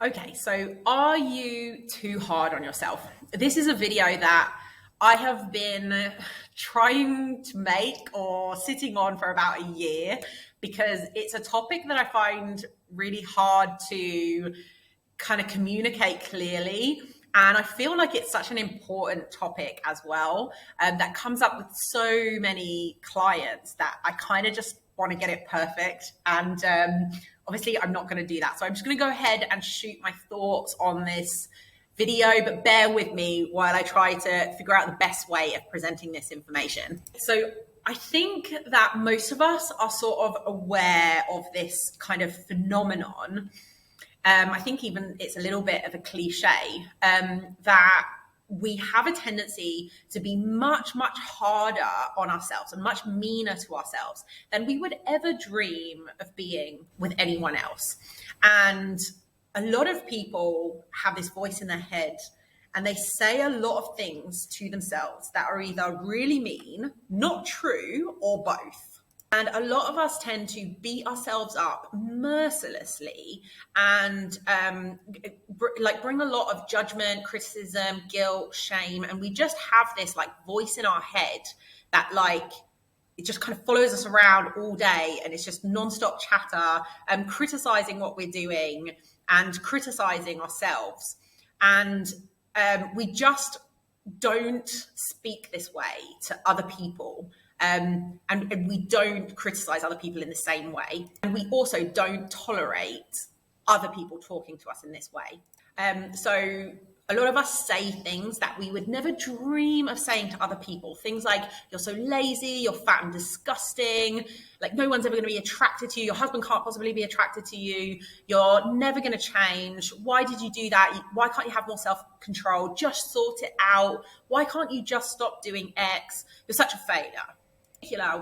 Okay, so are you too hard on yourself? This is a video that I have been trying to make or sitting on for about a year because it's a topic that I find really hard to kind of communicate clearly. And I feel like it's such an important topic as well, that comes up with so many clients that I kind of just want to get it perfect. And obviously, I'm not going to do that. So I'm just going to go ahead and shoot my thoughts on this video, but bear with me while I try to figure out the best way of presenting this information. So I think that most of us are sort of aware of this kind of phenomenon. I think even it's a little bit of a cliche, that we have a tendency to be much, much harder on ourselves and much meaner to ourselves than we would ever dream of being with anyone else. And a lot of people have this voice in their head and they say a lot of things to themselves that are either really mean, not true, or both. And a lot of us tend to beat ourselves up mercilessly and bring a lot of judgment, criticism, guilt, shame. And we just have this voice in our head that it just kind of follows us around all day. And it's just nonstop chatter, criticizing what we're doing and criticizing ourselves. And we just don't speak this way to other people. And we don't criticize other people in the same way. And we also don't tolerate other people talking to us in this way. So a lot of us say things that we would never dream of saying to other people. Things like, you're so lazy, you're fat and disgusting, like no one's ever going to be attracted to you, your husband can't possibly be attracted to you, you're never going to change, why did you do that, why can't you have more self-control, just sort it out, why can't you just stop doing X, you're such a failure.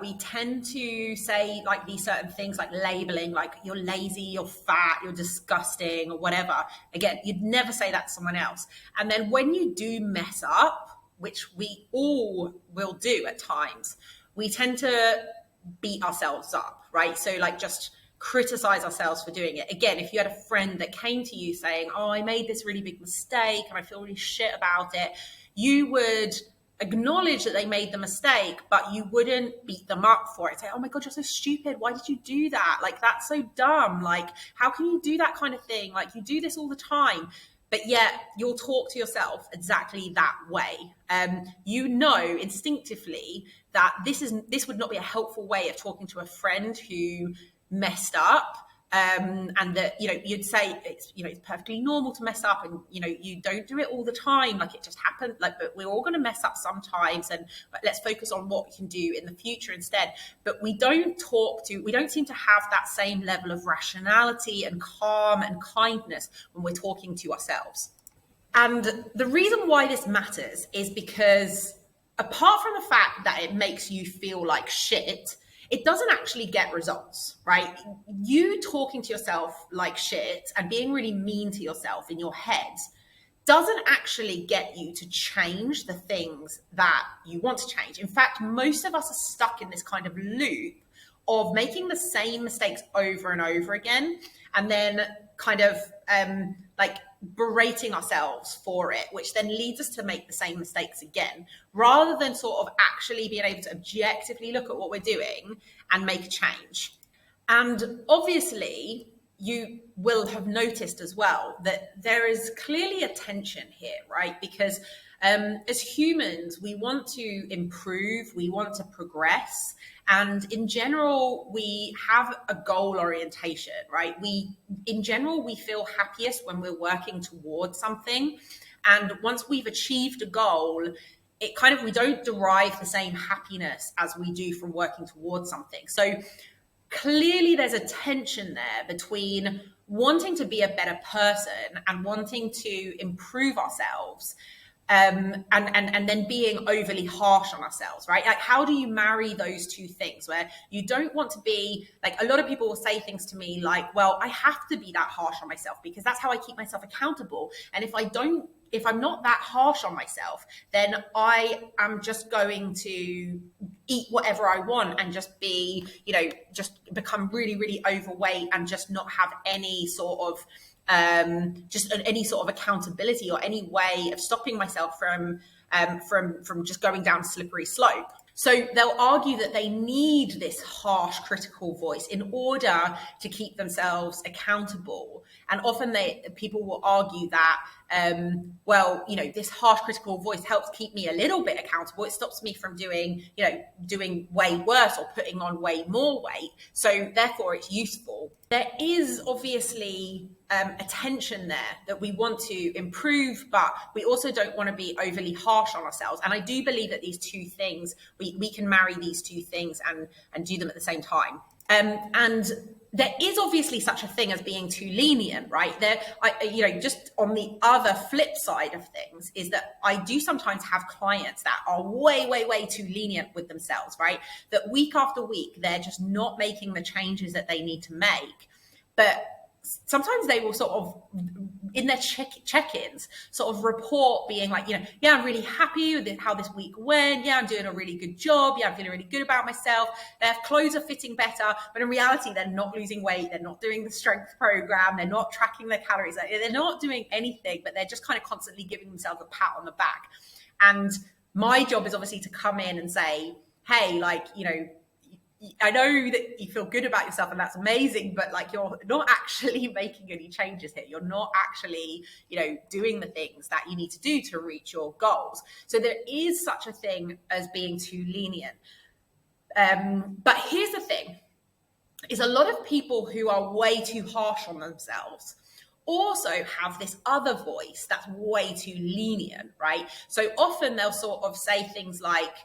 We tend to say these certain things, like labeling, like you're lazy, you're fat, you're disgusting, or whatever. Again, you'd never say that to someone else. And then when you do mess up, which we all will do at times, we tend to beat ourselves up, right? So just criticize ourselves for doing it. Again, if you had a friend that came to you saying, oh, I made this really big mistake and I feel really shit about it, you would acknowledge that they made the mistake, but you wouldn't beat them up for it. Say, oh my God, you're so stupid. Why did you do that? That's so dumb. How can you do that kind of thing? You do this all the time. But yet you'll talk to yourself exactly that way. You know instinctively that this would not be a helpful way of talking to a friend who messed up. And that, you'd say it's perfectly normal to mess up, and, you don't do it all the time. It just happened. But we're all going to mess up sometimes, and let's focus on what we can do in the future instead. But we don't seem to have that same level of rationality and calm and kindness when we're talking to ourselves. And the reason why this matters is because apart from the fact that it makes you feel like shit, it doesn't actually get results, right? You talking to yourself like shit and being really mean to yourself in your head doesn't actually get you to change the things that you want to change. In fact, most of us are stuck in this kind of loop of making the same mistakes over and over again, and then kind of berating ourselves for it, which then leads us to make the same mistakes again, rather than sort of actually being able to objectively look at what we're doing and make a change. And obviously, you will have noticed as well that there is clearly a tension here, right? Because as humans, we want to improve, we want to progress. And in general, we have a goal orientation, right? In general, we feel happiest when we're working towards something. And once we've achieved a goal, we don't derive the same happiness as we do from working towards something. So clearly there's a tension there between wanting to be a better person and wanting to improve ourselves. And then being overly harsh on ourselves, right? How do you marry those two things where you don't want to be a lot of people will say things to me like, well, I have to be that harsh on myself because that's how I keep myself accountable. And if I'm not that harsh on myself, then I am just going to eat whatever I want and just be, just become really, really overweight and just not have any sort of just any sort of accountability or any way of stopping myself from just going down a slippery slope. So they'll argue that they need this harsh critical voice in order to keep themselves accountable. And often people will argue that, this harsh critical voice helps keep me a little bit accountable. It stops me from doing way worse or putting on way more weight. So therefore it's useful. There is obviously a tension there that we want to improve, but we also don't want to be overly harsh on ourselves. And I do believe that these two things, we can marry these two things and do them at the same time. And there is obviously such a thing as being too lenient, right? Just on the other flip side of things is that I do sometimes have clients that are way, way, way too lenient with themselves, right? That week after week, they're just not making the changes that they need to make. But sometimes they will sort of, in their check-ins, sort of report being like, yeah, I'm really happy with how this week went. Yeah, I'm doing a really good job. Yeah, I'm feeling really good about myself. Their clothes are fitting better. But in reality, they're not losing weight. They're not doing the strength program. They're not tracking their calories. They're not doing anything, but they're just kind of constantly giving themselves a pat on the back. And my job is obviously to come in and say, hey, I know that you feel good about yourself and that's amazing, but you're not actually making any changes here. You're not actually, doing the things that you need to do to reach your goals. So there is such a thing as being too lenient. But here's the thing, is a lot of people who are way too harsh on themselves also have this other voice that's way too lenient, right? So often they'll sort of say things like,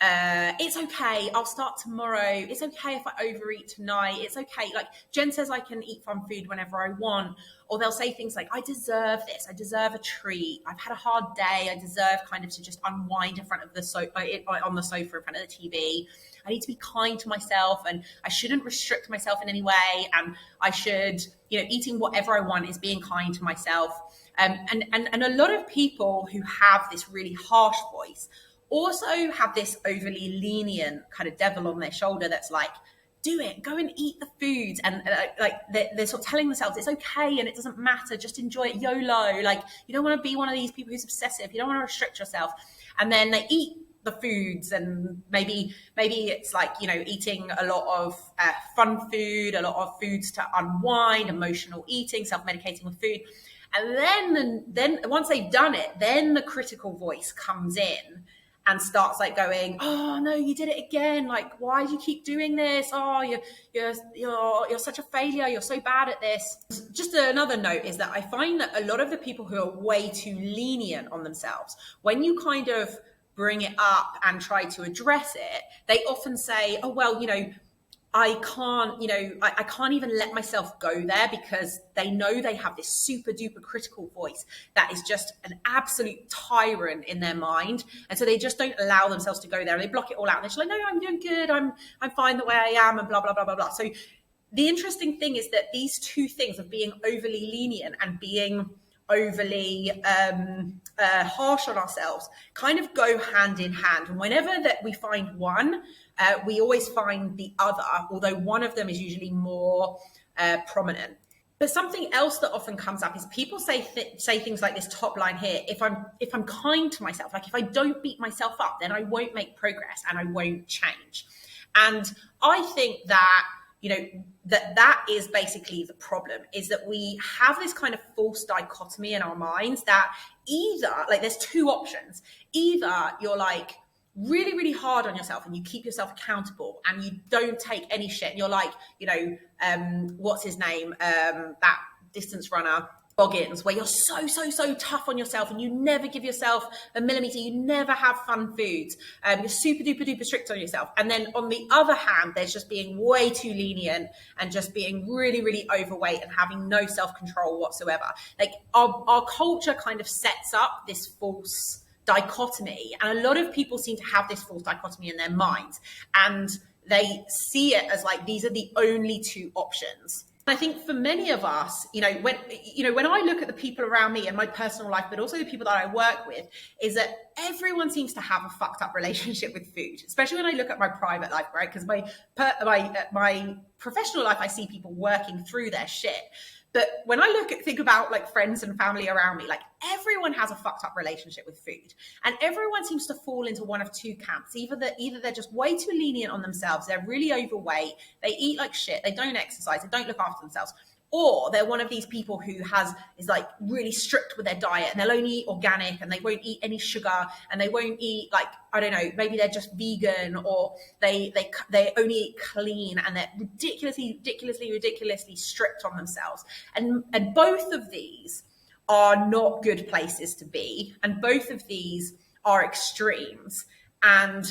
it's okay, I'll start tomorrow. It's okay if I overeat tonight. It's okay. Like Jen says, I can eat fun food whenever I want. Or they'll say things like, I deserve this. I deserve a treat. I've had a hard day. I deserve kind of to just unwind in front of the on the sofa in front of the TV. I need to be kind to myself and I shouldn't restrict myself in any way. And I should, eating whatever I want is being kind to myself. And a lot of people who have this really harsh voice also have this overly lenient kind of devil on their shoulder that's like, do it, go and eat the foods. And they're sort of telling themselves it's okay and it doesn't matter, just enjoy it, YOLO. You don't want to be one of these people who's obsessive. You don't want to restrict yourself. And then they eat the foods and maybe it's eating a lot of fun food, a lot of foods to unwind, emotional eating, self-medicating with food. And then once they've done it, then the critical voice comes in and starts going, oh no, you did it again. Why do you keep doing this? Oh, you're such a failure. You're so bad at this. Just another note is that I find that a lot of the people who are way too lenient on themselves, when you kind of bring it up and try to address it, they often say, oh, well, I can't even let myself go there, because they know they have this super duper critical voice that is just an absolute tyrant in their mind. And so they just don't allow themselves to go there. They block it all out. And they're just like, no, I'm doing good. I'm fine the way I am, and blah, blah, blah, blah, blah. So the interesting thing is that these two things of being overly lenient and being overly harsh on ourselves kind of go hand in hand. And whenever that we find one, we always find the other, although one of them is usually more prominent. But something else that often comes up is people say things like this top line here: if I'm kind to myself, if I don't beat myself up, then I won't make progress and I won't change. And I think that that is basically the problem, is that we have this kind of false dichotomy in our minds that either, there's two options. Either you're really, really hard on yourself and you keep yourself accountable and you don't take any shit. And you're what's his name? That distance runner, Boggins, where you're so tough on yourself and you never give yourself a millimeter. You never have fun foods. You're super duper strict on yourself. And then on the other hand, there's just being way too lenient and just being really, really overweight and having no self-control whatsoever. Our culture kind of sets up this false dichotomy, and a lot of people seem to have this false dichotomy in their minds, and they see it as these are the only two options. I think for many of us, when I look at the people around me in my personal life, but also the people that I work with, is that everyone seems to have a fucked up relationship with food, especially when I look at my private life, right? Because my professional life, I see people working through their shit. But when I think about like friends and family around me, like everyone has a fucked up relationship with food, and everyone seems to fall into one of two camps. Either they're just way too lenient on themselves, they're really overweight, they eat like shit, they don't exercise, they don't look after themselves, or they're one of these people who is like really strict with their diet, and they'll only eat organic, and they won't eat any sugar, and they won't eat, like, I don't know, maybe they're just vegan, or they only eat clean, and they're ridiculously strict on themselves. And both of these are not good places to be, and both of these are extremes. And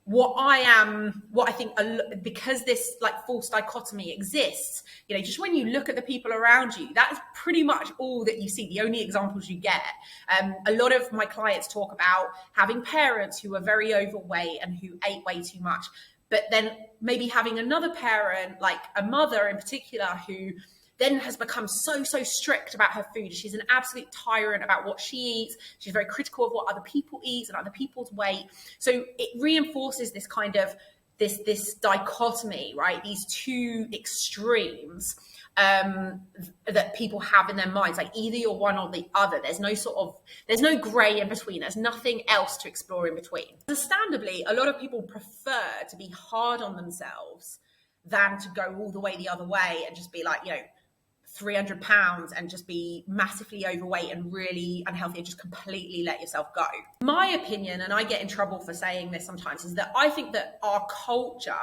what I think, because this like false dichotomy exists, just when you look at the people around you, that is pretty much all that you see, the only examples you get. A lot of my clients talk about having parents who are very overweight and who ate way too much, but then maybe having another parent, like a mother in particular, who then has become so strict about her food. She's an absolute tyrant about what she eats. She's very critical of what other people eat and other people's weight. So it reinforces this kind of this dichotomy, right? These two extremes that people have in their minds, like either you're one or the other. There's no gray in between. There's nothing else to explore in between. Understandably, a lot of people prefer to be hard on themselves than to go all the way the other way and just be like, 300 pounds and just be massively overweight and really unhealthy and just completely let yourself go. My opinion, and I get in trouble for saying this sometimes, is that I think that our culture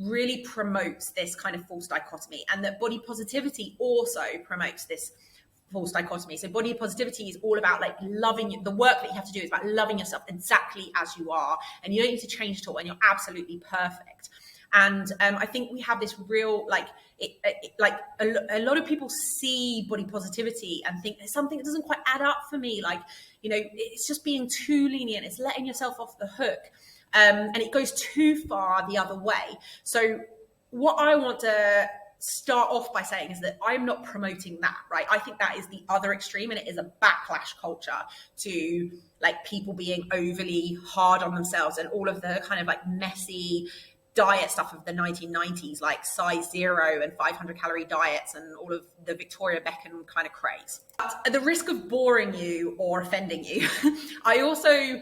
really promotes this kind of false dichotomy, and that body positivity also promotes this false dichotomy. So body positivity is all about like loving, the work that you have to do is about loving yourself exactly as you are, and you don't need to change at all, and you're absolutely perfect. And I think we have this real, a lot of people see body positivity and think there's something that doesn't quite add up for me. Like, it's just being too lenient. It's letting yourself off the hook. And it goes too far the other way. So what I want to start off by saying is that I'm not promoting that, right? I think that is the other extreme, and it is a backlash culture to like people being overly hard on themselves and all of the kind of like messy diet stuff of the 1990s, like size 0 and 500 calorie diets and all of the Victoria Beckham kind of craze. But at the risk of boring you or offending you, I also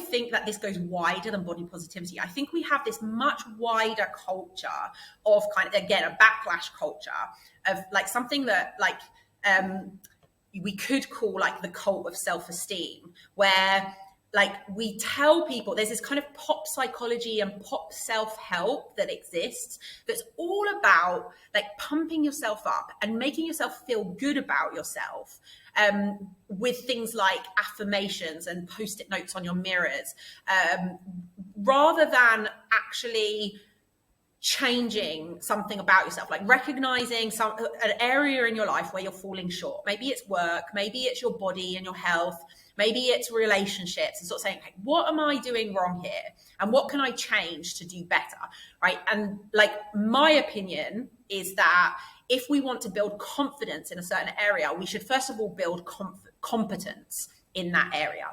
think that this goes wider than body positivity. I think we have this much wider culture of kind of, again, a backlash culture of like something that like we could call like the cult of self-esteem, where like we tell people there's this kind of pop psychology and pop self-help that exists that's all about like pumping yourself up and making yourself feel good about yourself, with things like affirmations and post-it notes on your mirrors, rather than actually changing something about yourself, like recognizing an area in your life where you're falling short. Maybe it's work, maybe it's your body and your health, maybe it's relationships, and sort of saying, okay, what am I doing wrong here? And what can I change to do better, right? And like my opinion is that if we want to build confidence in a certain area, we should first of all build competence in that area.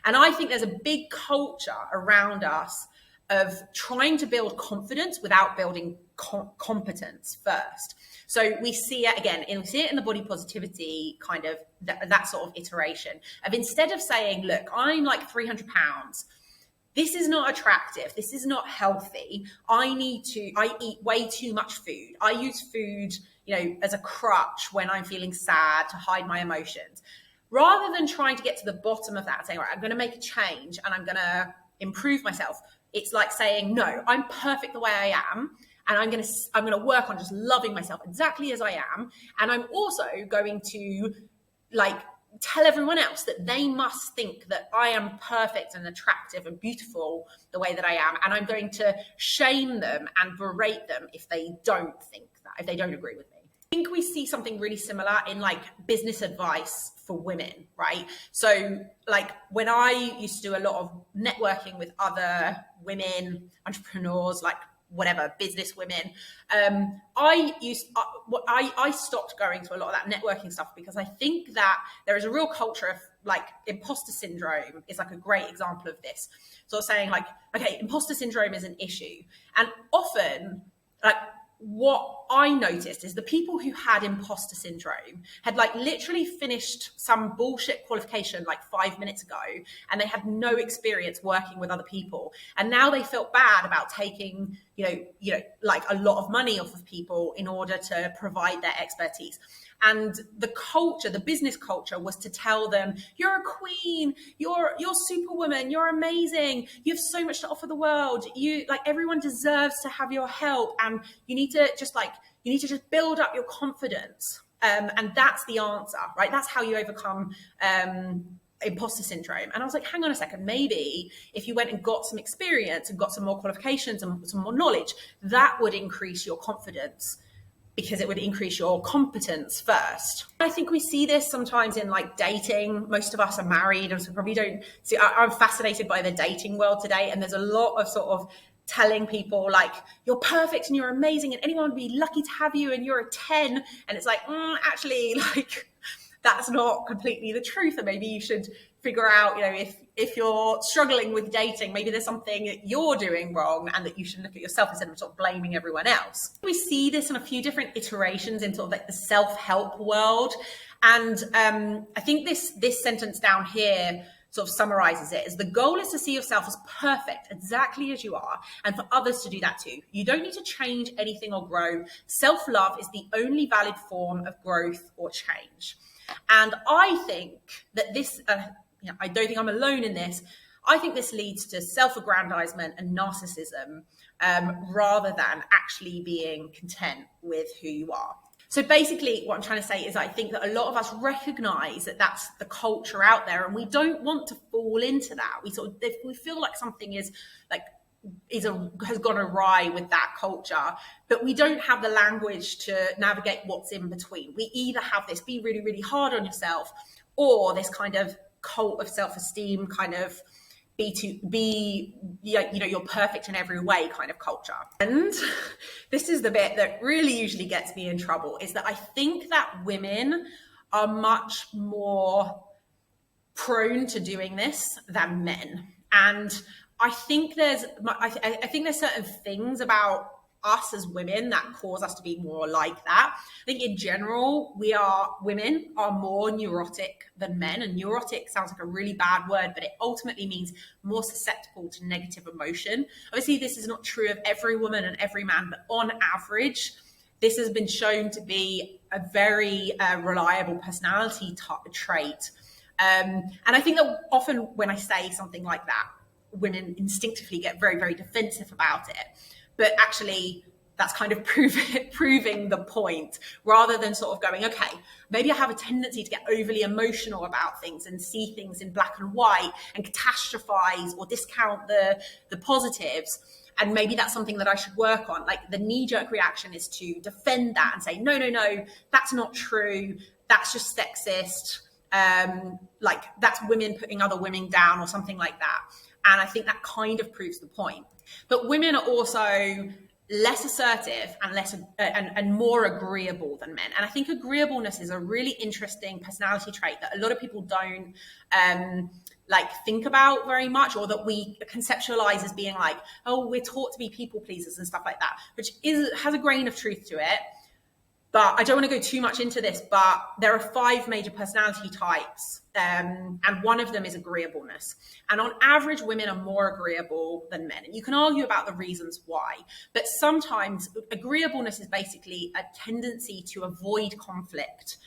And I think there's a big culture around us of trying to build confidence without building competence first. So we see it again, we see it in the body positivity kind of that sort of iteration of, instead of saying, look, I'm like 300 pounds. This is not attractive. This is not healthy. I eat way too much food. I use food, as a crutch when I'm feeling sad to hide my emotions. Rather than trying to get to the bottom of that, saying, right, I'm going to make a change and I'm going to improve myself. It's like saying, no, I'm perfect the way I am, and I'm going to work on just loving myself exactly as I am, and I'm also going to like tell everyone else that they must think that I am perfect and attractive and beautiful the way that I am, and I'm going to shame them and berate them if they don't think that, if they don't agree with me. I think we see something really similar in like business advice for women, right? So like when I used to do a lot of networking with other women entrepreneurs, like whatever, business women. I stopped going to a lot of that networking stuff because I think that there is a real culture of like imposter syndrome is like a great example of this. So saying like, okay, imposter syndrome is an issue. And often like what I noticed is the people who had imposter syndrome had like literally finished some bullshit qualification like 5 minutes ago, and they had no experience working with other people. And now they felt bad about taking, like a lot of money off of people in order to provide their expertise. And the culture, the business culture, was to tell them, you're a queen, you're superwoman, you're amazing, you have so much to offer the world, everyone deserves to have your help, and you need to just build up your confidence. And that's the answer, right? That's how you overcome imposter syndrome. And I was like, hang on a second, maybe if you went and got some experience and got some more qualifications and some more knowledge, that would increase your confidence, because it would increase your competence first. I think we see this sometimes in like dating. Most of us are married, and so probably don't see. I'm fascinated by the dating world today, and there's a lot of sort of telling people like, you're perfect and you're amazing and anyone would be lucky to have you and you're a 10. And it's like, actually, like, that's not completely the truth. And maybe you should figure out, if you're struggling with dating, maybe there's something that you're doing wrong and that you should look at yourself instead of sort of blaming everyone else. We see this in a few different iterations in sort of like the self-help world. And I think this sentence down here sort of summarizes it as: the goal is to see yourself as perfect, exactly as you are, and for others to do that too. You don't need to change anything or grow. Self-love is the only valid form of growth or change. And I think that this, I don't think I'm alone in this. I think this leads to self-aggrandizement and narcissism rather than actually being content with who you are. So basically what I'm trying to say is I think that a lot of us recognize that that's the culture out there, and we don't want to fall into that. If we feel like something has gone awry with that culture, but we don't have the language to navigate what's in between. We either have this be really, really hard on yourself, or this kind of cult of self-esteem, kind of you're perfect in every way kind of culture. And this is the bit that really usually gets me in trouble, is that I think that women are much more prone to doing this than men. And I think there's certain things about us as women that cause us to be more like that. I think in general, women are more neurotic than men, and neurotic sounds like a really bad word, but it ultimately means more susceptible to negative emotion. Obviously, this is not true of every woman and every man, but on average, this has been shown to be a very reliable personality trait. And I think that often when I say something like that, women instinctively get very, very defensive about it. But actually, that's kind of proving the point, rather than sort of going, okay, maybe I have a tendency to get overly emotional about things and see things in black and white and catastrophize or discount the positives. And maybe that's something that I should work on. Like, the knee-jerk reaction is to defend that and say, no, that's not true. That's just sexist. That's women putting other women down or something like that. And I think that kind of proves the point. But women are also less assertive and more agreeable than men. And I think agreeableness is a really interesting personality trait that a lot of people don't think about very much, or that we conceptualize as being like, oh, we're taught to be people pleasers and stuff like that, which has a grain of truth to it. But I don't want to go too much into this, but there are 5 major personality types, and one of them is agreeableness. And on average, women are more agreeable than men. And you can argue about the reasons why, but sometimes agreeableness is basically a tendency to avoid conflict,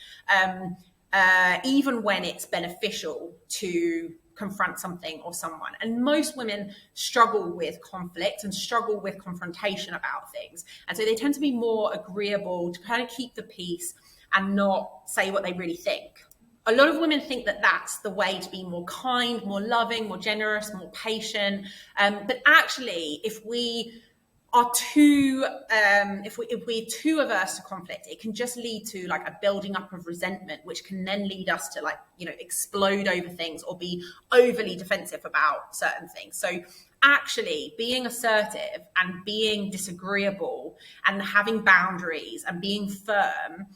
even when it's beneficial to confront something or someone. And most women struggle with conflict and struggle with confrontation about things. And so they tend to be more agreeable, to kind of keep the peace and not say what they really think. A lot of women think that that's the way to be more kind, more loving, more generous, more patient. But actually, if we are too, if we're too averse to conflict, it can just lead to like a building up of resentment, which can then lead us to explode over things or be overly defensive about certain things. So actually being assertive and being disagreeable and having boundaries and being firm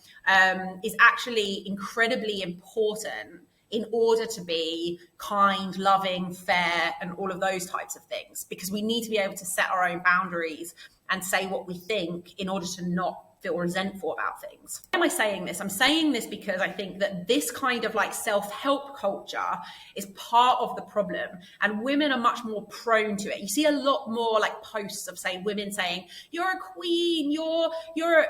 is actually incredibly important in order to be kind, loving, fair, and all of those types of things, because we need to be able to set our own boundaries and say what we think in order to not feel resentful about things. Why am I saying this? I'm saying this because I think that this kind of like self-help culture is part of the problem, and women are much more prone to it. You see a lot more like posts of say women saying, "You're a queen, you're a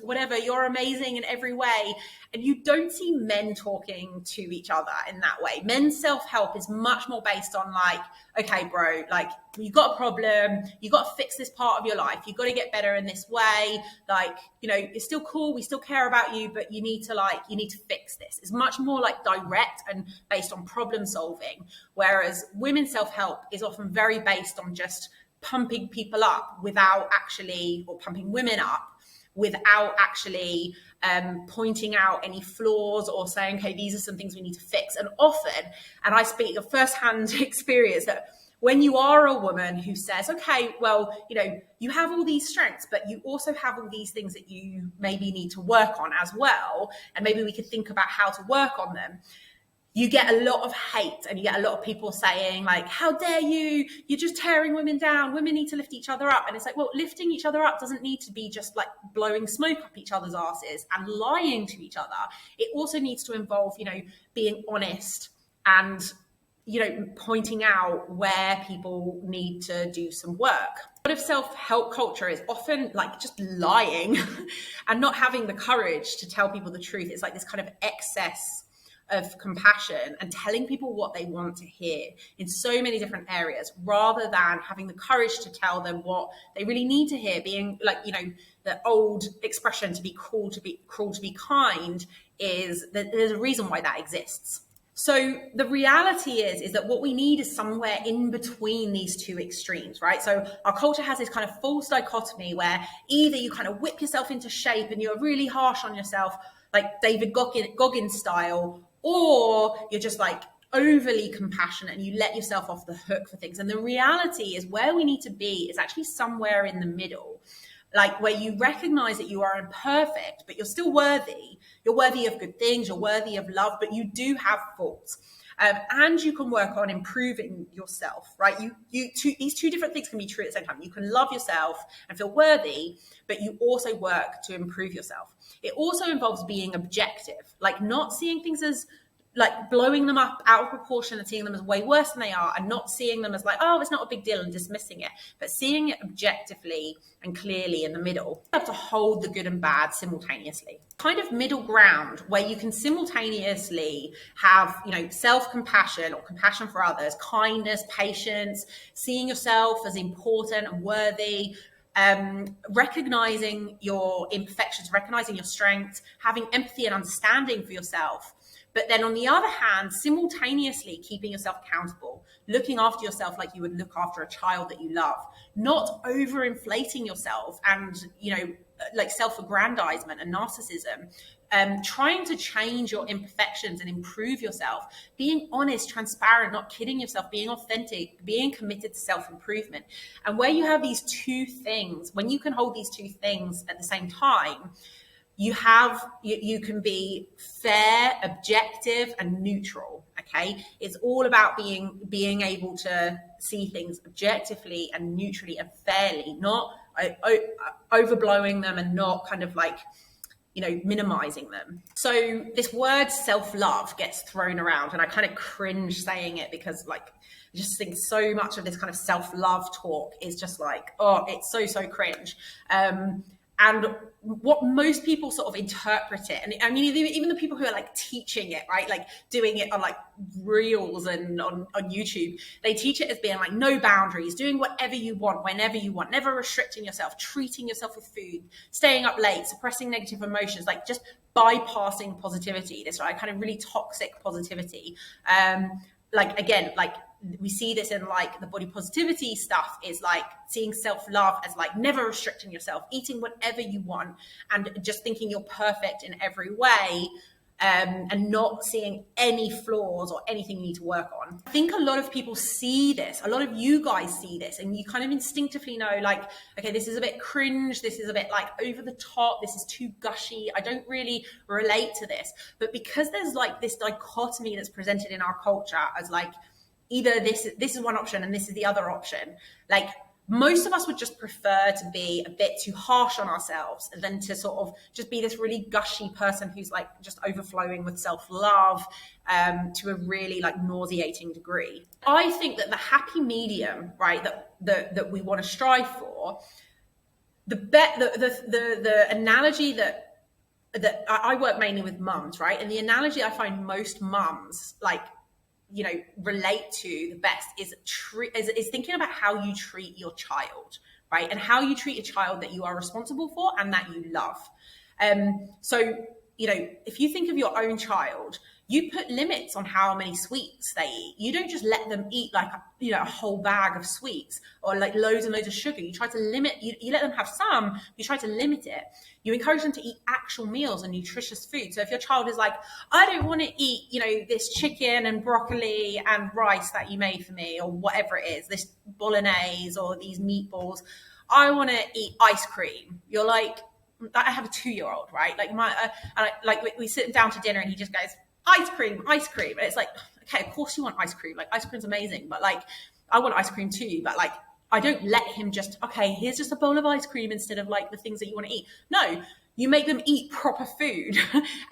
whatever, you're amazing in every way." And you don't see men talking to each other in that way. Men's self-help is much more based on like, okay, bro, like you got a problem, you got to fix this part of your life, you got to get better in this way, like, you know, it's still cool, we still care about you, but you need to fix this. It's much more like direct and based on problem solving, whereas women's self-help is often very based on just pumping people up without actually, or pumping women up without actually pointing out any flaws or saying, okay, these are some things we need to fix. And often, and I speak of firsthand experience, that when you are a woman who says, okay, well, you know, you have all these strengths, but you also have all these things that you maybe need to work on as well, and maybe we could think about how to work on them, you get a lot of hate and you get a lot of people saying like, how dare you, you're just tearing women down, women need to lift each other up. And it's like, well, lifting each other up doesn't need to be just like blowing smoke up each other's asses and lying to each other. It also needs to involve, you know, being honest and, you know, pointing out where people need to do some work. A lot of self-help culture is often like just lying and not having the courage to tell people the truth. It's like this kind of excess of compassion and telling people what they want to hear in so many different areas, rather than having the courage to tell them what they really need to hear. Being like, you know, the old expression to be cruel to be kind, is that there's a reason why that exists. So the reality is that what we need is somewhere in between these two extremes, right? So our culture has this kind of false dichotomy where either you kind of whip yourself into shape and you're really harsh on yourself, like David Goggins style, or you're just like overly compassionate and you let yourself off the hook for things. And the reality is where we need to be is actually somewhere in the middle, like where you recognize that you are imperfect, but you're still worthy. You're worthy of good things, you're worthy of love, but you do have faults. And you can work on improving yourself, right? These two different things can be true at the same time. You can love yourself and feel worthy, but you also work to improve yourself. It also involves being objective, like not seeing things as like blowing them up out of proportion and seeing them as way worse than they are, and not seeing them as like, oh, it's not a big deal and dismissing it, but seeing it objectively and clearly in the middle. You have to hold the good and bad simultaneously. Kind of middle ground where you can simultaneously have, you know, self-compassion or compassion for others, kindness, patience, seeing yourself as important and worthy, recognizing your imperfections, recognizing your strengths, having empathy and understanding for yourself. But then on the other hand, simultaneously keeping yourself accountable, looking after yourself like you would look after a child that you love, not overinflating yourself and, you know, like self-aggrandizement and narcissism, trying to change your imperfections and improve yourself, being honest, transparent, not kidding yourself, being authentic, being committed to self-improvement. And where you have these two things, when you can hold these two things at the same time, you can be fair, objective, and neutral. Okay, it's all about being able to see things objectively and neutrally and fairly, not overblowing them and not kind of like, you know, minimizing them. So this word self-love gets thrown around, and I kind of cringe saying it because like I just think so much of this kind of self-love talk is just like, oh, it's so cringe. And what most people sort of interpret it, and I mean, even the people who are like teaching it, right, like doing it on like reels and on YouTube, they teach it as being like no boundaries, doing whatever you want, whenever you want, never restricting yourself, treating yourself with food, staying up late, suppressing negative emotions, like just bypassing positivity, this like kind of really toxic positivity. Like, again, like we see this in like the body positivity stuff, is like seeing self-love as like never restricting yourself, eating whatever you want and just thinking you're perfect in every way. and not seeing any flaws or anything you need to work on. I think a lot of people see this, a lot of you guys see this, and you kind of instinctively know, like, okay, this is a bit cringe, this is a bit like over the top, this is too gushy, I don't really relate to this. But because there's like this dichotomy that's presented in our culture as like either this is one option and this is the other option, like most of us would just prefer to be a bit too harsh on ourselves than to sort of just be this really gushy person who's like just overflowing with self-love to a really like nauseating degree. I think that the happy medium, right, that we want to strive for, the analogy that I work mainly with mums, right? And the analogy I find most mums like, you know, relate to the best is thinking about how you treat your child, right? And how you treat a child that you are responsible for and that you love. So, you know, if you think of your own child, you put limits on how many sweets they eat. You don't just let them eat like, you know, a whole bag of sweets or like loads and loads of sugar. You try to limit, you let them have some, you try to limit it. You encourage them to eat actual meals and nutritious food. So if your child is like, I don't want to eat, you know, this chicken and broccoli and rice that you made for me or whatever it is, this bolognese or these meatballs, I want to eat ice cream. You're like, I have a 2-year-old, right? Like we sit down to dinner and he just goes, ice cream. And it's like, okay, of course you want ice cream. Like ice cream's amazing, but like, I want ice cream too. But like, I don't let him just, okay, here's just a bowl of ice cream instead of like the things that you want to eat. No, you make them eat proper food.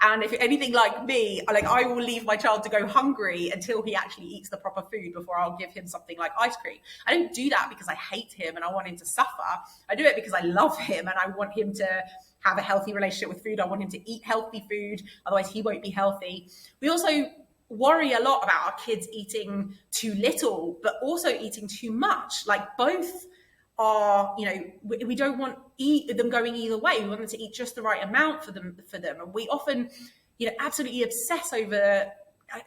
And if you're anything like me, like I will leave my child to go hungry until he actually eats the proper food before I'll give him something like ice cream. I don't do that because I hate him and I want him to suffer. I do it because I love him and I want him to have a healthy relationship with food. I want him to eat healthy food. Otherwise he won't be healthy. We also worry a lot about our kids eating too little, but also eating too much. Like both are, you know, we don't want them going either way. We want them to eat just the right amount for them. And we often, you know, absolutely obsess over,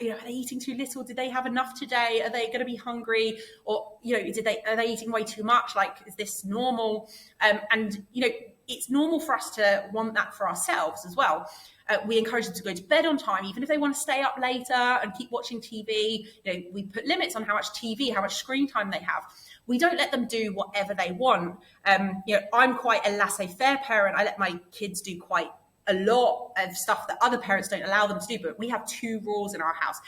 you know, are they eating too little? Did they have enough today? Are they going to be hungry? Or, you know, are they eating way too much? Like, is this normal? And, you know, it's normal for us to want that for ourselves as well. We encourage them to go to bed on time, even if they want to stay up later and keep watching TV. You know, we put limits on how much TV, how much screen time they have. We don't let them do whatever they want. You know, I'm quite a laissez-faire parent. I let my kids do quite a lot of stuff that other parents don't allow them to do. But we have 2 rules in our house.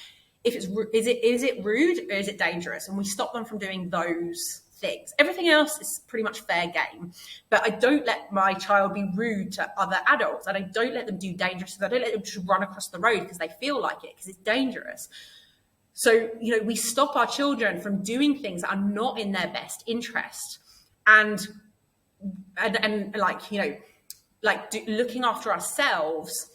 If it's is it rude or is it dangerous? And we stop them from doing those things. Everything else is pretty much fair game, but I don't let my child be rude to other adults, and I don't let them do dangerous things. I don't let them just run across the road because they feel like it, because it's dangerous. So, you know, we stop our children from doing things that are not in their best interest, and like, you know, like looking after ourselves,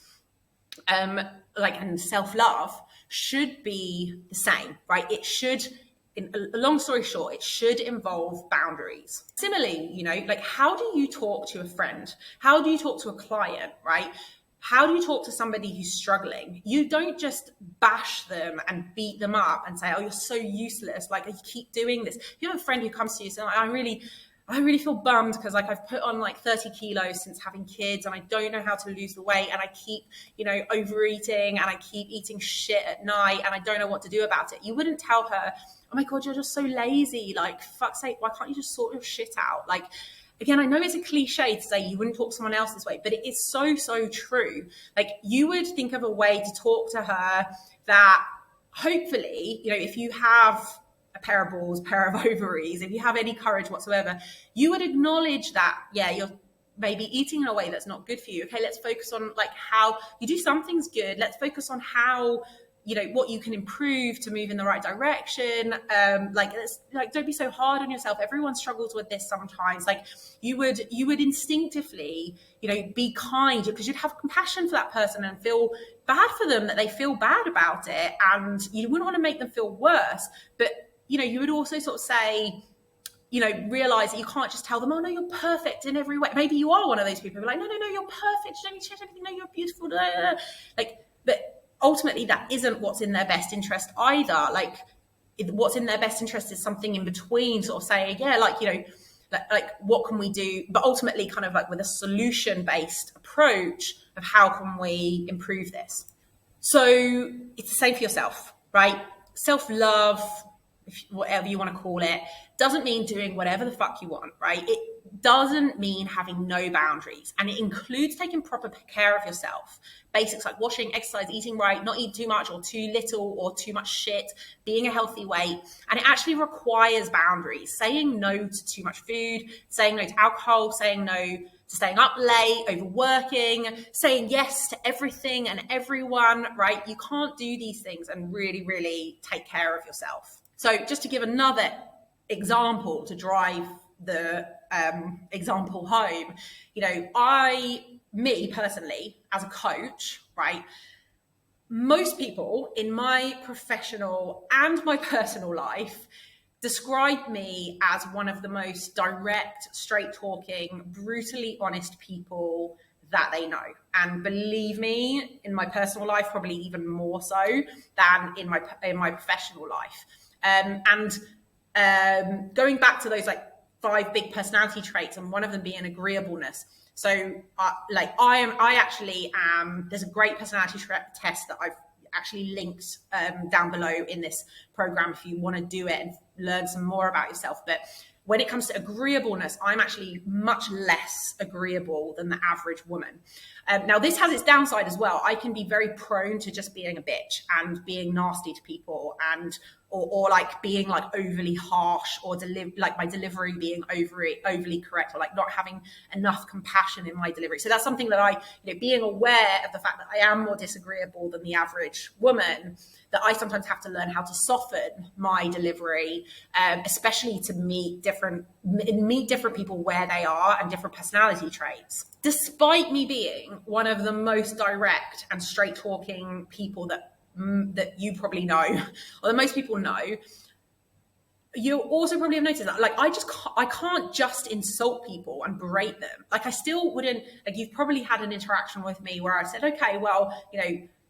like, and self-love should be the same, right? It should, in a long story short, it should involve boundaries. Similarly, you know, like how do you talk to a friend? How do you talk to a client, right? How do you talk to somebody who's struggling? You don't just bash them and beat them up and say, oh, you're so useless. Like, you keep doing this. If you have a friend who comes to you saying, I really feel bummed because like I've put on like 30 kilos since having kids and I don't know how to lose the weight, and I keep, you know, overeating and I keep eating shit at night and I don't know what to do about it. You wouldn't tell her, oh my God, you're just so lazy. Like, fuck's sake, why can't you just sort your shit out? Like, again, I know it's a cliche to say you wouldn't talk to someone else this way, but it is so, so true. Like, you would think of a way to talk to her that hopefully, you know, if you have a pair of balls, pair of ovaries, if you have any courage whatsoever, you would acknowledge that, yeah, you're maybe eating in a way that's not good for you. Okay, let's focus on like how you do some things good. Let's focus on how, you know, what you can improve to move in the right direction. Don't be so hard on yourself. Everyone struggles with this sometimes. Like, you would instinctively, you know, be kind, because you'd have compassion for that person and feel bad for them that they feel bad about it. And you wouldn't want to make them feel worse. But, you know, you would also sort of say, you know, realize that you can't just tell them, oh no, you're perfect in every way. Maybe you are one of those people who are like, no, you're perfect. You don't need to change anything. No, you're beautiful. Like, but ultimately that isn't what's in their best interest either. Like, what's in their best interest is something in between, sort of saying, yeah, like, you know, like what can we do? But ultimately kind of like with a solution-based approach of how can we improve this? So it's the same for yourself, right? Self-love, whatever you want to call it, doesn't mean doing whatever the fuck you want, right? It doesn't mean having no boundaries. And it includes taking proper care of yourself. Basics like washing, exercise, eating right, not eating too much or too little or too much shit, being a healthy weight. And it actually requires boundaries. Saying no to too much food, saying no to alcohol, saying no to staying up late, overworking, saying yes to everything and everyone, right? You can't do these things and really, really take care of yourself. So just to give another example to drive the example home, me personally, as a coach, right? Most people in my professional and my personal life describe me as one of the most direct, straight-talking, brutally honest people that they know. And believe me, in my personal life, probably even more so than in my professional life. Going back to those like 5 big personality traits, and one of them being agreeableness. So I actually am, there's a great personality test that I've actually linked down below in this program if you want to do it and learn some more about yourself. But when it comes to agreeableness, I'm actually much less agreeable than the average woman. Now, this has its downside as well. I can be very prone to just being a bitch and being nasty to people, and or like being like overly harsh, or like my delivery being overly correct, or like not having enough compassion in my delivery. So that's something that being aware of the fact that I am more disagreeable than the average woman, that I sometimes have to learn how to soften my delivery, especially to meet different people where they are and different personality traits. Despite me being one of the most direct and straight talking people that you probably know, or that most people know, you also probably have noticed that I can't just insult people and berate them. Like I still wouldn't, like you've probably had an interaction with me where I said, okay, well,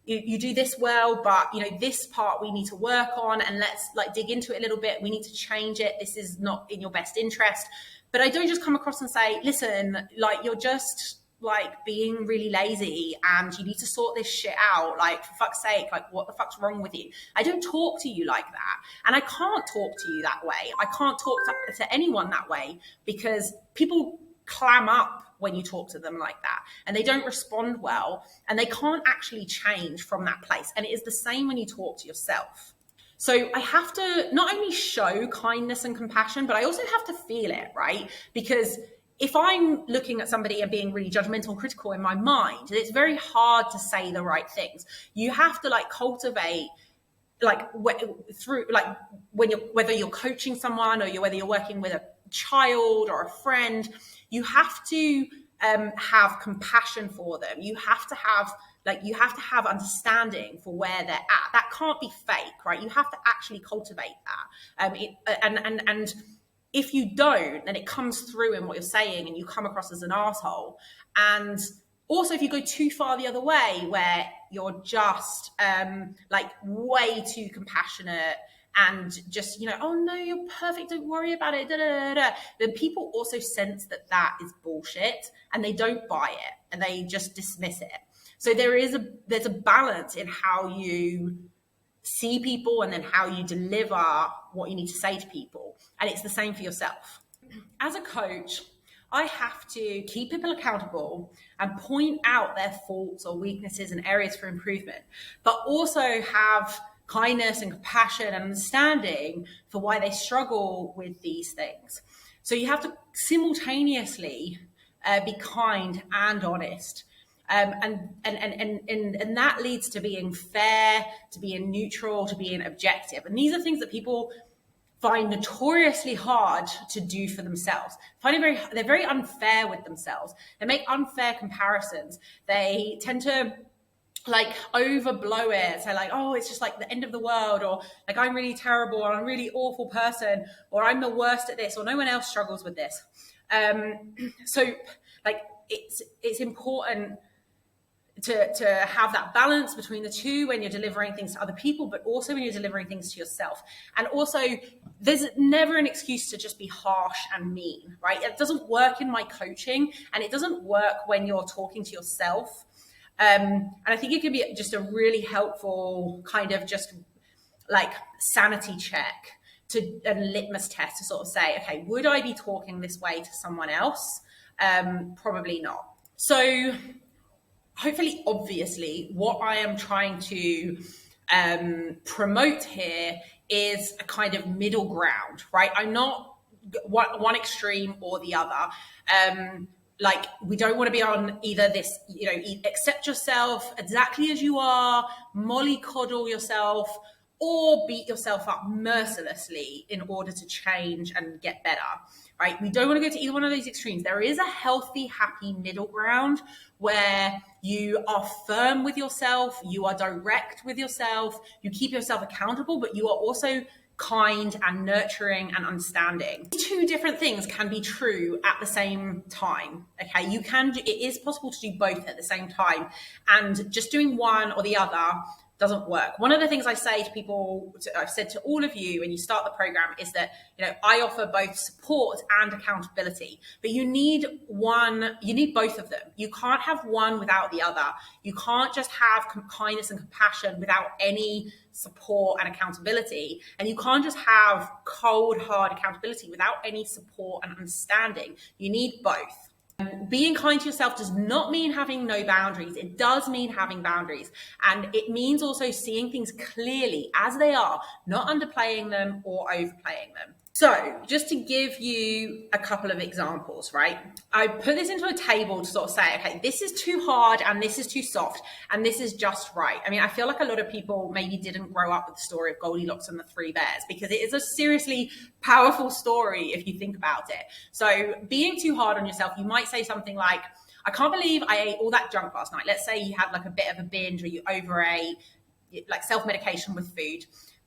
you do this well, but this part we need to work on, and let's like dig into it a little bit. We need to change it. This is not in your best interest. But I don't just come across and say, listen, like you're just like being really lazy and you need to sort this shit out. Like for fuck's sake, like what the fuck's wrong with you? I don't talk to you like that. And I can't talk to you that way. I can't talk to anyone that way, because people clam up when you talk to them like that, and they don't respond well, and they can't actually change from that place. And it is the same when you talk to yourself. So I have to not only show kindness and compassion, but I also have to feel it, right? Because if I'm looking at somebody and being really judgmental and critical in my mind, it's very hard to say the right things. You have to like cultivate, like through like whether you're coaching someone or whether you're working with a child or a friend, you have to have compassion for them. You have to have understanding for where they're at. That can't be fake, right? You have to actually cultivate that. And if you don't, then it comes through in what you're saying, and you come across as an asshole. And also, if you go too far the other way, where you're just like way too compassionate and just, oh no, you're perfect, don't worry about it, then people also sense that is bullshit, and they don't buy it, and they just dismiss it. So there's a balance in how you see people and then how you deliver what you need to say to people. And it's the same for yourself. As a coach, I have to keep people accountable and point out their faults or weaknesses and areas for improvement, but also have kindness and compassion and understanding for why they struggle with these things. So you have to simultaneously be kind and honest. And that leads to being fair, to being neutral, to being objective. And these are things that people find notoriously hard to do for themselves. They're very unfair with themselves. They make unfair comparisons. They tend to like overblow it. So like, oh, it's just like the end of the world, or like I'm really terrible, or I'm a really awful person, or I'm the worst at this, or no one else struggles with this. So like it's important to have that balance between the two when you're delivering things to other people, but also when you're delivering things to yourself. And also, there's never an excuse to just be harsh and mean, right? It doesn't work in my coaching, and it doesn't work when you're talking to yourself. And I think it could be just a really helpful kind of just like sanity check to a litmus test to sort of say, okay, would I be talking this way to someone else? Probably not. So hopefully, obviously, what I am trying to promote here is a kind of middle ground, right? I'm not one extreme or the other. Like, we don't want to be on either this, accept yourself exactly as you are, mollycoddle yourself, or beat yourself up mercilessly in order to change and get better, right? We don't want to go to either one of those extremes. There is a healthy, happy middle ground where you are firm with yourself, you are direct with yourself, you keep yourself accountable, but you are also kind and nurturing and understanding. Two different things can be true at the same time. Okay, it is possible to do both at the same time, and just doing one or the other doesn't work. One of the things I say to people, I've said to all of you when you start the program, is that I offer both support and accountability, but you need both of them. You can't have one without the other. You can't just have kindness and compassion without any support and accountability, and you can't just have cold, hard accountability without any support and understanding. You need both. Being kind to yourself does not mean having no boundaries. It does mean having boundaries. And it means also seeing things clearly as they are, not underplaying them or overplaying them. So just to give you a couple of examples, right? I put this into a table to sort of say, okay, this is too hard and this is too soft and this is just right. I mean, I feel like a lot of people maybe didn't grow up with the story of Goldilocks and the Three Bears, because it is a seriously powerful story if you think about it. So being too hard on yourself, you might say something like, I can't believe I ate all that junk last night. Let's say you had like a bit of a binge or you overate, like self-medication with food.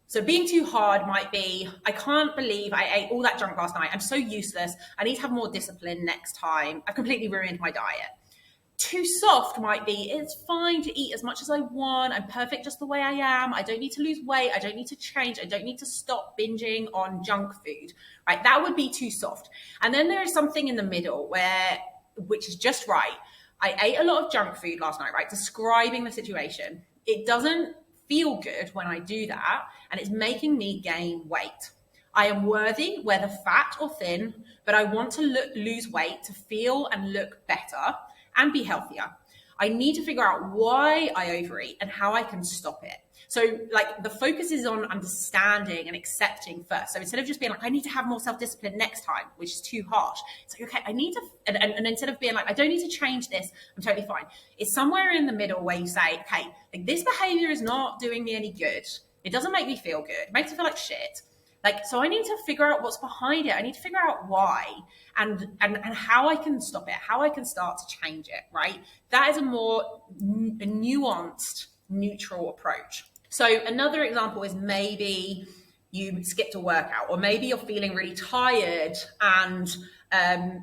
So being too hard might be, I can't believe I ate all that junk last night. I'm so useless. I need to have more discipline next time. I've completely ruined my diet. Too soft might be, it's fine to eat as much as I want. I'm perfect just the way I am. I don't need to lose weight. I don't need to change. I don't need to stop binging on junk food, right? That would be too soft. And then there is something in the middle which is just right. I ate a lot of junk food last night, right? Describing the situation. It doesn't feel good when I do that, and it's making me gain weight. I am worthy, whether fat or thin, but I want to lose weight to feel and look better and be healthier. I need to figure out why I overeat and how I can stop it. So like the focus is on understanding and accepting first. So instead of just being like, I need to have more self-discipline next time, which is too harsh. It's like, okay, I need to, and instead of being like, I don't need to change this, I'm totally fine. It's somewhere in the middle where you say, okay, like this behavior is not doing me any good. It doesn't make me feel good. It makes me feel like shit. Like, so I need to figure out what's behind it. I need to figure out why and how I can stop it, how I can start to change it, right? That is a more nuanced, neutral approach. So another example is maybe you skipped a workout, or maybe you're feeling really tired and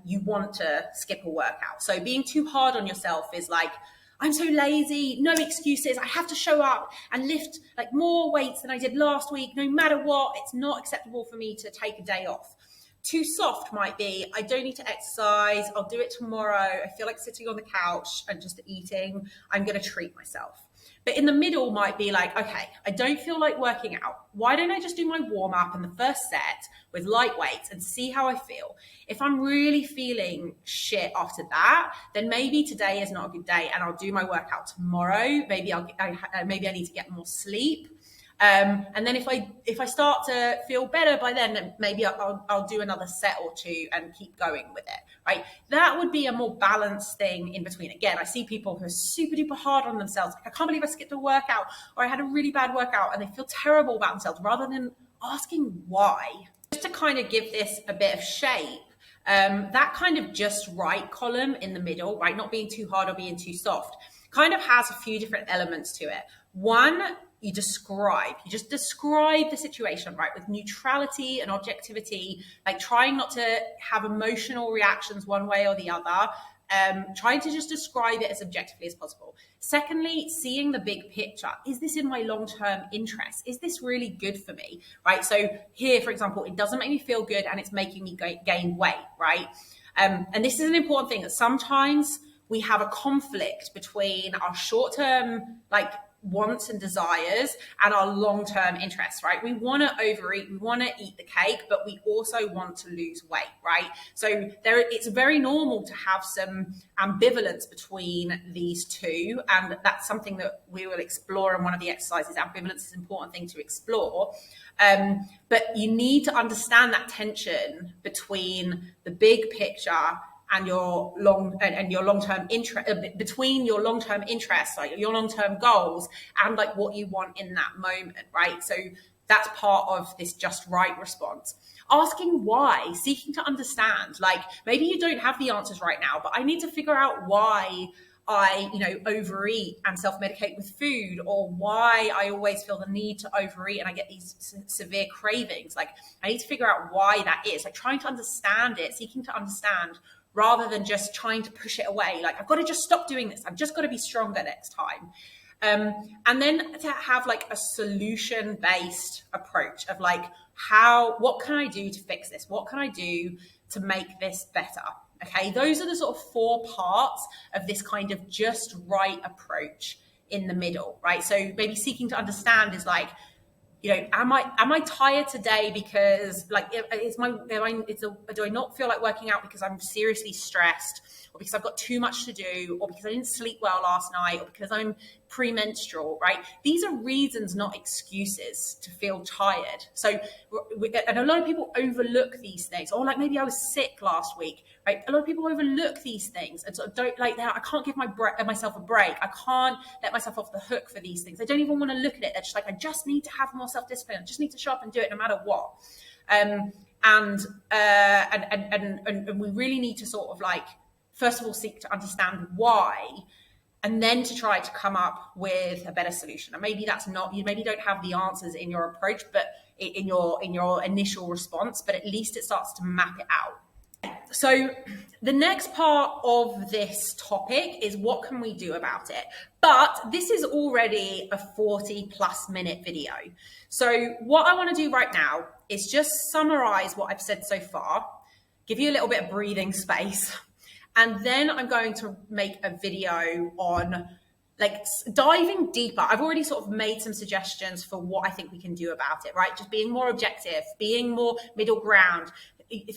you want to skip a workout. So being too hard on yourself is like, I'm so lazy, no excuses. I have to show up and lift like more weights than I did last week. No matter what, it's not acceptable for me to take a day off. Too soft might be, I don't need to exercise. I'll do it tomorrow. I feel like sitting on the couch and just eating. I'm going to treat myself. But in the middle might be like, okay, I don't feel like working out. Why don't I just do my warm up in the first set with light weights and see how I feel? If I'm really feeling shit after that, then maybe today is not a good day and I'll do my workout tomorrow. Maybe I need to get more sleep. And then if I start to feel better by then maybe I'll do another set or two and keep going with it, right? That would be a more balanced thing in between. Again, I see people who are super duper hard on themselves. Like, I can't believe I skipped a workout, or I had a really bad workout, and they feel terrible about themselves, rather than asking why. Just to kind of give this a bit of shape, that kind of just right column in the middle, right? Not being too hard or being too soft, kind of has a few different elements to it. One, you just describe the situation, right? With neutrality and objectivity, like trying not to have emotional reactions one way or the other, trying to just describe it as objectively as possible. Secondly, seeing the big picture. Is this in my long-term interest? Is this really good for me, right? So here, for example, it doesn't make me feel good and it's making me gain weight, right? And this is an important thing, that sometimes we have a conflict between our short-term wants and desires and our long-term interests, right? We want to overeat, we want to eat the cake, but we also want to lose weight, right? So it's very normal to have some ambivalence between these two, and that's something that we will explore in one of the exercises. Ambivalence is an important thing to explore, but you need to understand that tension between the big picture and your long-term interest, between your long-term interests, like your long-term goals, and like what you want in that moment, right? So that's part of this just right response. Asking why, seeking to understand, like maybe you don't have the answers right now, but I need to figure out why I, overeat and self-medicate with food, or why I always feel the need to overeat and I get these severe cravings. Like I need to figure out why that is, like trying to understand it, seeking to understand, rather than just trying to push it away. Like, I've got to just stop doing this. I've just got to be stronger next time. And then to have like a solution-based approach of like, what can I do to fix this? What can I do to make this better? Okay, those are the sort of 4 parts of this kind of just right approach in the middle, right? So maybe seeking to understand is like, am I tired today because like do I not feel like working out because I'm seriously stressed, or because I've got too much to do, or because I didn't sleep well last night, or because I'm premenstrual, right? These are reasons, not excuses, to feel tired. So, and a lot of people overlook these things. Or like, maybe I was sick last week, right? A lot of people overlook these things and sort of don't like that. I can't give myself a break. I can't let myself off the hook for these things. They don't even want to look at it. They're just like, I just need to have more self-discipline. I just need to show up and do it no matter what. And we really need to sort of like, first of all, seek to understand why, and then to try to come up with a better solution. And maybe that's not, you maybe don't have the answers in your approach, but in your initial response, but at least it starts to map it out. So the next part of this topic is what can we do about it? But this is already a 40+ minute video. So what I want to do right now is just summarize what I've said so far, give you a little bit of breathing space, and then I'm going to make a video on like diving deeper. I've already sort of made some suggestions for what I think we can do about it, right? Just being more objective, being more middle ground,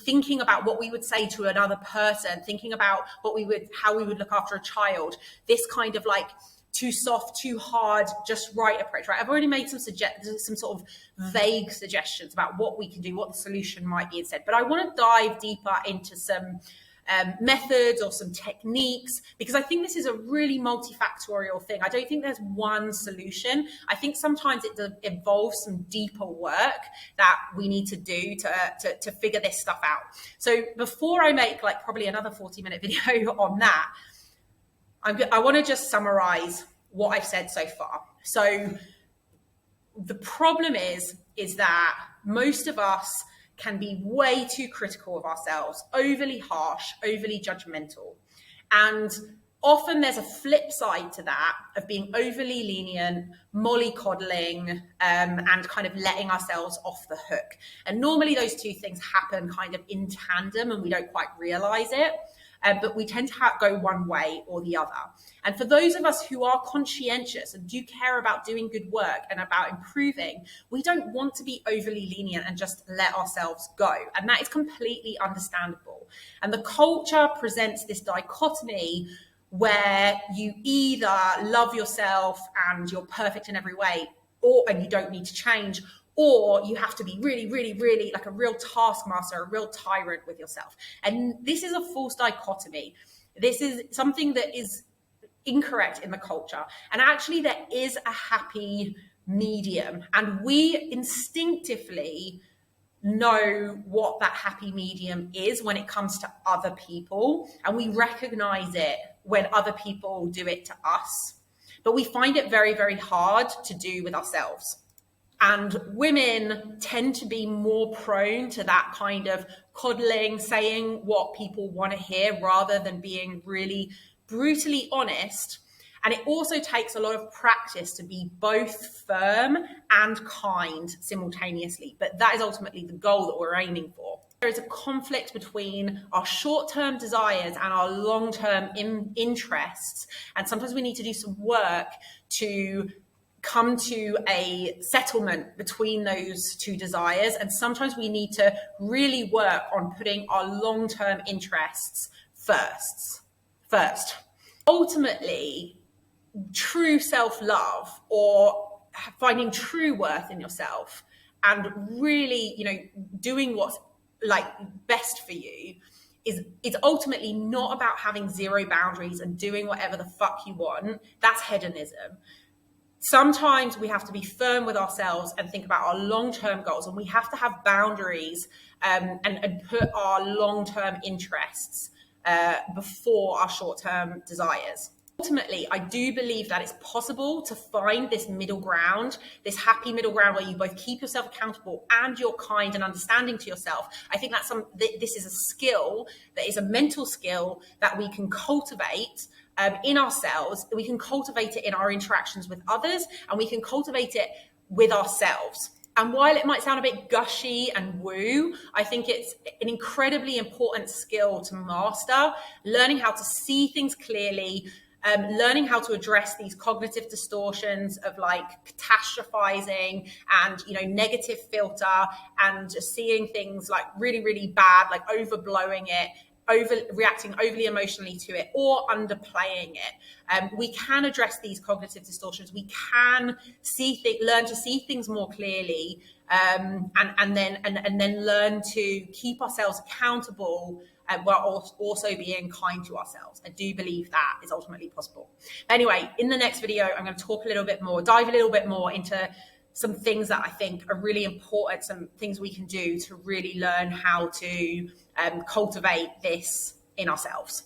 thinking about what we would say to another person, thinking about how we would look after a child, this kind of like too soft, too hard, just right approach, right? I've already made some sort of vague suggestions about what we can do, what the solution might be instead. But I want to dive deeper into some methods or some techniques, because I think this is a really multifactorial thing. I don't think there's one solution. I think sometimes it involves some deeper work that we need to do to figure this stuff out. So before I make like probably another 40-minute video on that, I want to just summarize what I've said so far. So the problem is that most of us can be way too critical of ourselves, overly harsh, overly judgmental. And often there's a flip side to that of being overly lenient, mollycoddling, and kind of letting ourselves off the hook. And normally those two things happen kind of in tandem and we don't quite realize it. But we tend to go one way or the other. And for those of us who are conscientious and do care about doing good work and about improving, we don't want to be overly lenient and just let ourselves go. And that is completely understandable. And the culture presents this dichotomy where you either love yourself and you're perfect in every way, and you don't need to change, or you have to be really, really, really like a real taskmaster, a real tyrant with yourself. And this is a false dichotomy. This is something that is incorrect in the culture. And actually there is a happy medium. And we instinctively know what that happy medium is when it comes to other people. And we recognize it when other people do it to us. But we find it very, very hard to do with ourselves. And women tend to be more prone to that kind of coddling, saying what people want to hear rather than being really brutally honest. And it also takes a lot of practice to be both firm and kind simultaneously. But that is ultimately the goal that we're aiming for. There is a conflict between our short-term desires and our long-term interests. And sometimes we need to do some work to come to a settlement between those two desires. And sometimes we need to really work on putting our long-term interests first. Ultimately, true self-love, or finding true worth in yourself and really, doing what's like best for you, it's ultimately not about having zero boundaries and doing whatever the fuck you want. That's hedonism. Sometimes we have to be firm with ourselves and think about our long-term goals, and we have to have boundaries and put our long-term interests before our short-term desires. Ultimately, I do believe that it's possible to find this middle ground, this happy middle ground where you both keep yourself accountable and you're kind and understanding to yourself. I think that's this is a skill that is a mental skill that we can cultivate in ourselves. We can cultivate it in our interactions with others, and we can cultivate it with ourselves. And while it might sound a bit gushy and woo, I think it's an incredibly important skill to master, learning how to see things clearly, learning how to address these cognitive distortions of like catastrophizing and, negative filter, and just seeing things like really, really bad, like overblowing it, reacting overly emotionally to it, or underplaying it. We can address these cognitive distortions. We can learn to see things more clearly, and then learn to keep ourselves accountable, while also being kind to ourselves. I do believe that is ultimately possible. Anyway, in the next video, I'm going to talk dive a little bit more into some things that I think are really important, some things we can do to really learn how to cultivate this in ourselves.